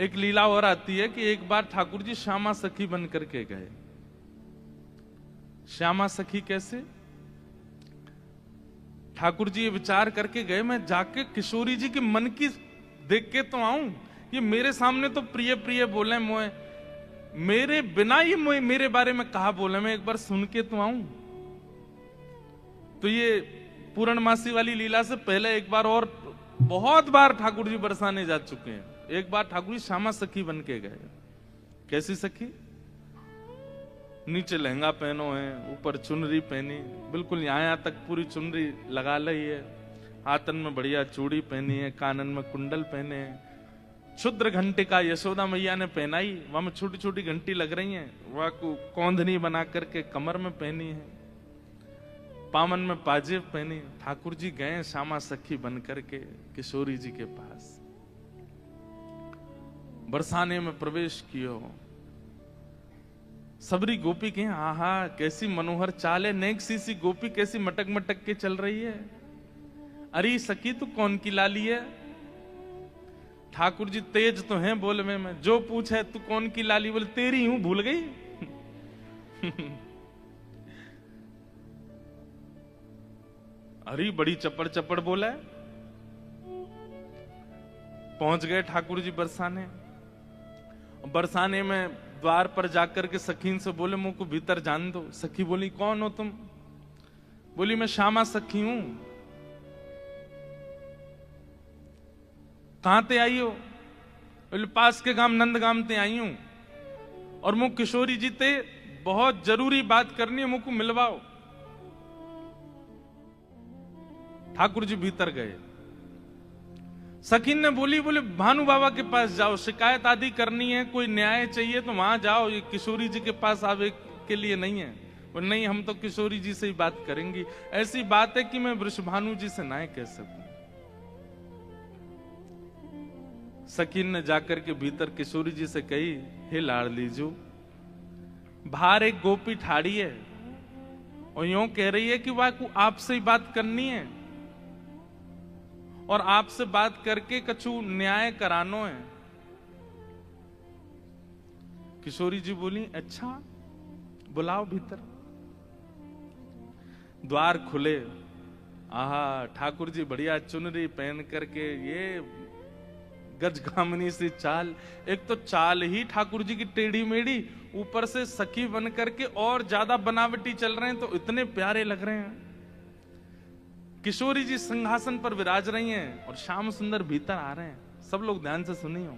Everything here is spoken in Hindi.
एक लीला और आती है कि एक बार ठाकुर जी श्यामा सखी बन करके गए। श्यामा सखी कैसे? ठाकुर जी ये विचार करके गए, मैं जाके किशोरी जी के मन की देख के तो आऊं, ये मेरे सामने तो प्रिय प्रिय बोले मोए, मेरे बिना ये मोए मेरे बारे में कहा बोले, मैं एक बार सुन के तो आऊं। तो ये पूर्णमासी वाली लीला से पहले एक बार और बहुत बार ठाकुर जी बरसाने जा चुके हैं। एक बार ठाकुर जी श्यामा सखी बन के गए। कैसी सखी? नीचे लहंगा पहनो है, ऊपर चुनरी पहनी, बिल्कुल यहाँ तक पूरी चुनरी लगा ली है, हाथन में बढ़िया चूड़ी पहनी है, कानन में कुंडल पहने हैं, क्षुद्र घंटे का यशोदा मैया ने पहनाई, वहां में छोटी छोटी घंटी लग रही हैं, वह को कौंधनी बना करके कमर में पहनी है, पामन में पाजेब पहनी। ठाकुर जी गए श्यामा सखी बन करके किशोरी जी के पास, बरसाने में प्रवेश कियो। सबरी गोपी के आहा कैसी मनोहर चाल है, नेक सी गोपी कैसी मटक मटक के चल रही है। अरे सखी तू कौन की लाली है? ठाकुर जी तेज तो हैं बोलने में, जो पूछे तू कौन की लाली, बोले तेरी हूं, भूल गई। अरे बड़ी चपड़ चपड़ बोला है। पहुंच गए ठाकुर जी बरसाने। बरसाने में द्वार पर जाकर के सखीन से बोले मुझ को भीतर जान दो। सखी बोली कौन हो तुम? बोली मैं श्यामा सखी हूं। कहां ते आई हो? बोले पास के गांव नंदगाम ते आई हूं, और मुझ किशोरी जी ते बहुत जरूरी बात करनी है, मुझको मिलवाओ। ठाकुर जी भीतर गए। सखीन ने बोली भानु बाबा के पास जाओ, शिकायत आदि करनी है, कोई न्याय चाहिए तो वहां जाओ, ये किशोरी जी के पास आवे के लिए नहीं है। और नहीं, हम तो किशोरी जी से ही बात करेंगी, ऐसी बात है कि मैं वृषभानु जी से ना कह सकूं। सखीन ने जाकर के भीतर किशोरी जी से कही, हे लाडलीजू, बाहर एक गोपी ठाड़ी है और यूं कह रही है कि वह को आपसे ही बात करनी है और आपसे बात करके कछु न्याय करानो है। किशोरी जी बोली अच्छा बुलाओ भीतर। द्वार खुले। आहा ठाकुर जी बढ़िया चुनरी पहन करके, ये गजगामिनी सी चाल, एक तो चाल ही ठाकुर जी की टेढ़ी मेढ़ी, ऊपर से सखी बन करके और ज्यादा बनावटी चल रहे हैं, तो इतने प्यारे लग रहे हैं। किशोरी जी सिंहासन पर विराज रही हैं और श्याम सुंदर भीतर आ रहे हैं। सब लोग ध्यान से सुनिए।